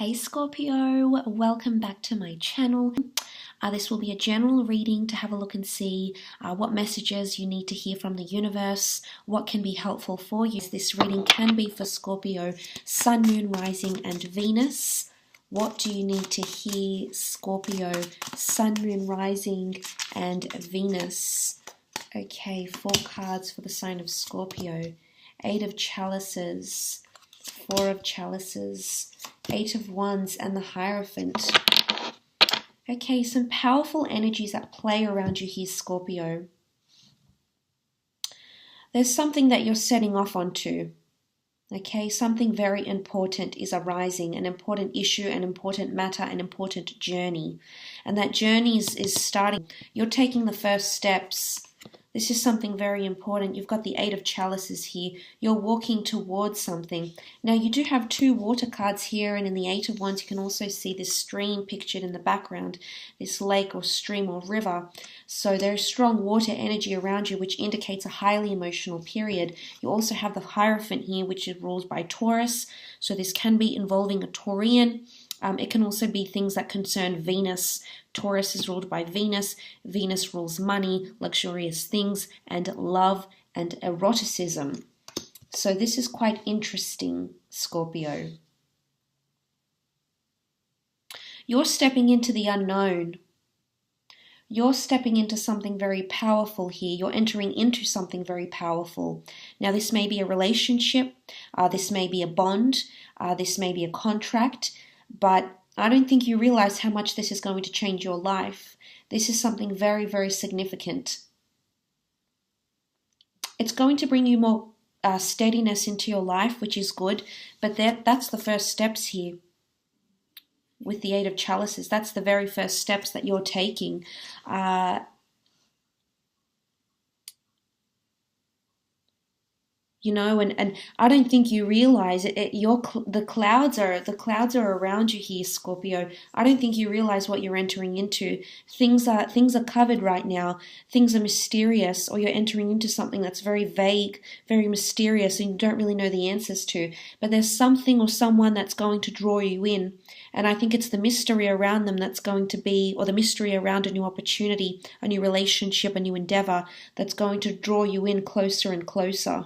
Hey Scorpio, welcome back to my channel. This will be a general reading to have a look and see what messages you need to hear from the universe, what can be helpful for you. This reading can be for Scorpio, Sun, Moon, Rising and Venus. What do you need to hear, Scorpio, Sun, Moon, Rising and Venus? Okay, 4 cards for the sign of Scorpio. 8 of Chalices, 4 of Chalices, 8 of Wands and the Hierophant. Okay, some powerful energies at play around you here, Scorpio. There's something that you're setting off onto. Okay, something very important is arising, an important issue, an important matter, an important journey. And that journey is starting. You're taking the first steps. This is something very important. You've got the 8 of Chalices here. You're walking towards something. Now, you do have 2 water cards here, and in the 8 of Wands, you can also see this stream pictured in the background, this lake or stream or river. So there's strong water energy around you, which indicates a highly emotional period. You also have the Hierophant here, which is ruled by Taurus. So this can be involving a Taurian. It can also be things that concern Venus. Taurus is ruled by Venus. Venus rules money, luxurious things, and love and eroticism. So this is quite interesting, Scorpio. You're stepping into the unknown. You're stepping into something very powerful here. You're entering into something very powerful. Now, this may be a relationship. This may be a bond. This may be a contract. But I don't think you realize how much this is going to change your life. This is something very, very significant. It's going to bring you more steadiness into your life, which is good. But that's the first steps here with the 8 of Chalices. That's the very first steps that you're taking. You know, and I don't think you realize it. The clouds are around you here, Scorpio. I don't think you realize what you're entering into. Things are covered right now. Things are mysterious, or you're entering into something that's very vague, very mysterious, and you don't really know the answers to. But there's something or someone that's going to draw you in, and I think it's the mystery around them that's going to be, or the mystery around a new opportunity, a new relationship, a new endeavor that's going to draw you in closer and closer.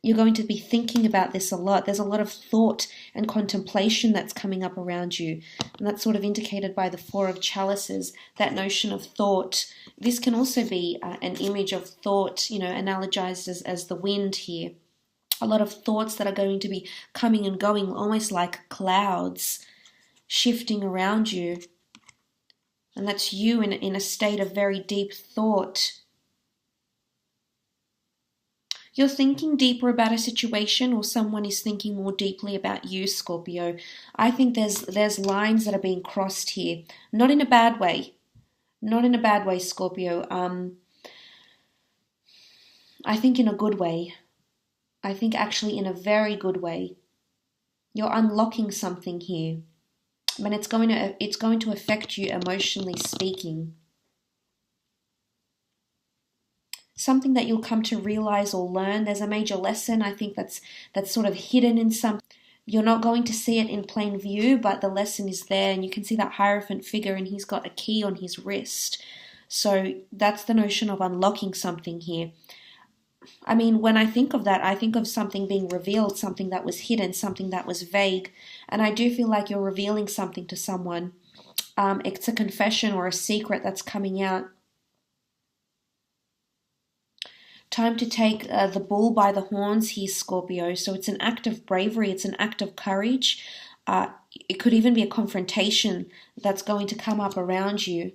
You're going to be thinking about this a lot. There's a lot of thought and contemplation that's coming up around you. And that's sort of indicated by the 4 of Chalices, that notion of thought. This can also be an image of thought, you know, analogized as the wind here. A lot of thoughts that are going to be coming and going, almost like clouds shifting around you. And that's you in a state of very deep thought. You're thinking deeper about a situation, or someone is thinking more deeply about you, Scorpio. I think there's lines that are being crossed here. Not in a bad way. Not in a bad way, Scorpio. I think in a good way. I think actually in a very good way. You're unlocking something here. But it's going to affect you emotionally speaking. Something that you'll come to realize or learn. There's a major lesson, I think, that's sort of hidden in some. You're not going to see it in plain view, but the lesson is there, and you can see that Hierophant figure, and he's got a key on his wrist. So that's the notion of unlocking something here. I mean, when I think of that, I think of something being revealed, something that was hidden, something that was vague, and I do feel like you're revealing something to someone. It's a confession or a secret that's coming out. Time to take the bull by the horns here, Scorpio. So it's an act of bravery. It's an act of courage. It could even be a confrontation that's going to come up around you.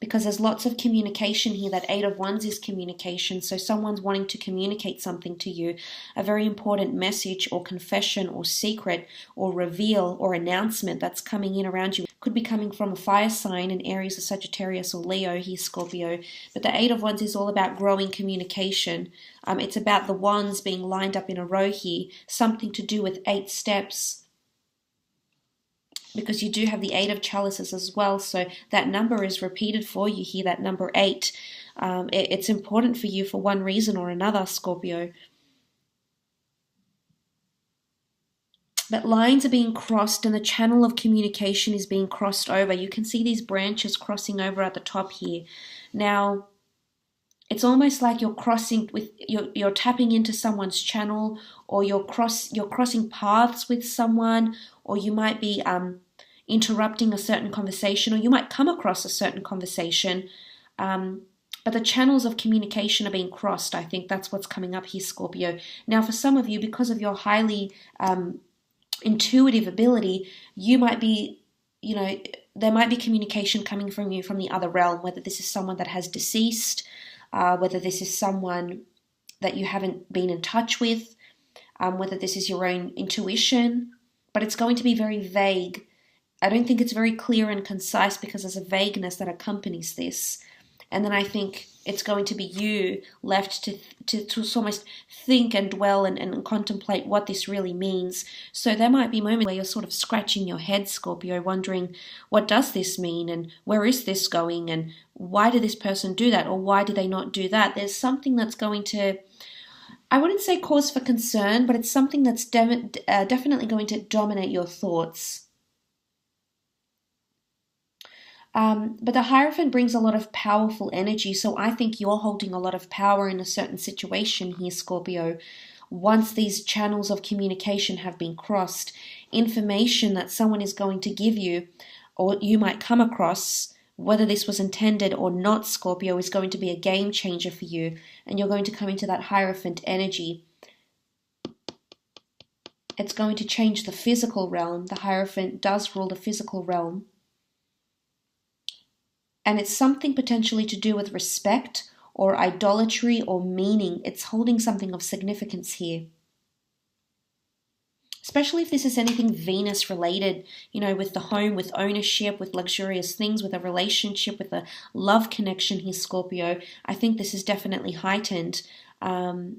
Because there's lots of communication here. That 8 of Wands is communication. So someone's wanting to communicate something to you. A very important message or confession or secret or reveal or announcement that's coming in around you. Could be coming from a fire sign, an Aries, a Sagittarius or Leo here, Scorpio. But the 8 of Wands is all about growing communication. It's about the wands being lined up in a row here. Something to do with 8 steps. Because you do have the 8 of Chalices as well, so that number is repeated for you here, that number 8. It's important for you for one reason or another, Scorpio. But lines are being crossed and the channel of communication is being crossed over. You can see these branches crossing over at the top here. Now, it's almost like you're crossing with you're tapping into someone's channel, or you're crossing paths with someone, or you might be interrupting a certain conversation, or you might come across a certain conversation. But the channels of communication are being crossed. I think that's what's coming up here, Scorpio. Now, for some of you, because of your highly intuitive ability, you might be, there might be communication coming from you from the other realm, whether this is someone that has deceased, whether this is someone that you haven't been in touch with, whether this is your own intuition, but it's going to be very vague. I don't think it's very clear and concise because there's a vagueness that accompanies this. And then I think it's going to be you left to almost think and dwell and contemplate what this really means. So there might be moments where you're sort of scratching your head, Scorpio, wondering, what does this mean? And where is this going? And why did this person do that? Or why did they not do that? There's something that's going to, I wouldn't say cause for concern, but it's something that's definitely going to dominate your thoughts. But the Hierophant brings a lot of powerful energy, so I think you're holding a lot of power in a certain situation here, Scorpio. Once these channels of communication have been crossed, information that someone is going to give you, or you might come across, whether this was intended or not, Scorpio, is going to be a game changer for you, and you're going to come into that Hierophant energy. It's going to change the physical realm. The Hierophant does rule the physical realm. And it's something potentially to do with respect or idolatry or meaning. It's holding something of significance here. Especially if this is anything Venus related, with the home, with ownership, with luxurious things, with a relationship, with a love connection here, Scorpio. I think this is definitely heightened. But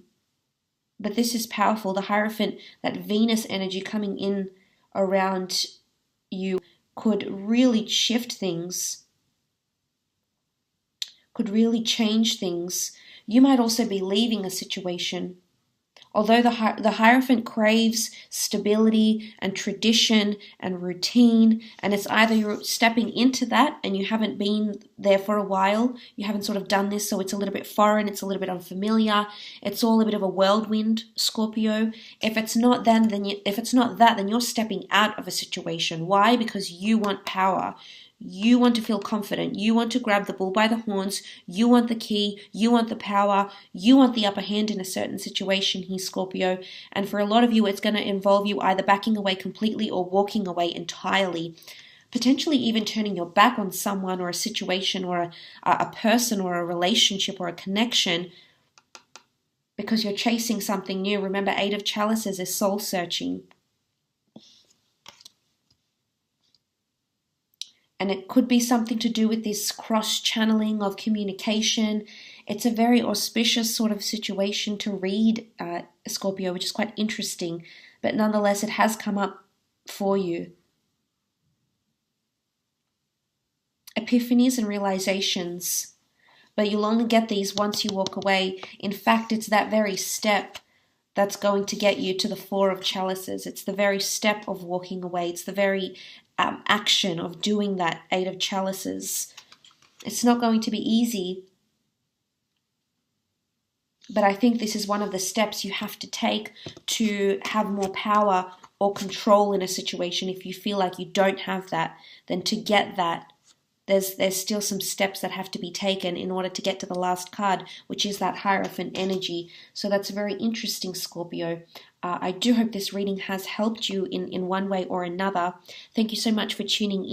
this is powerful. The Hierophant, that Venus energy coming in around you could really shift things, could really change things. You might also be leaving a situation. Although the Hierophant craves stability and tradition and routine, and it's either you're stepping into that and you haven't been there for a while, you haven't sort of done this, so it's a little bit foreign, it's a little bit unfamiliar, it's all a bit of a whirlwind, Scorpio. If it's not that, then you're stepping out of a situation. Why? Because you want power. You want to feel confident. You want to grab the bull by the horns. You want the key. You want the power. You want the upper hand in a certain situation here, Scorpio. And for a lot of you, it's going to involve you either backing away completely or walking away entirely. Potentially even turning your back on someone or a situation or a person or a relationship or a connection because you're chasing something new. Remember, Eight of Chalices is soul searching. And it could be something to do with this cross-channeling of communication. It's a very auspicious sort of situation to read, Scorpio, which is quite interesting. But nonetheless, it has come up for you. Epiphanies and realizations. But you'll only get these once you walk away. In fact, it's that very step that's going to get you to the Four of Chalices. It's the very step of walking away. It's the very action of doing that Eight of Chalices. It's not going to be easy, but I think this is one of the steps you have to take to have more power or control in a situation. If you feel like you don't have that, then to get that, there's still some steps that have to be taken in order to get to the last card, which is that Hierophant energy. So that's very interesting, Scorpio. I do hope this reading has helped you in one way or another. Thank you so much for tuning in.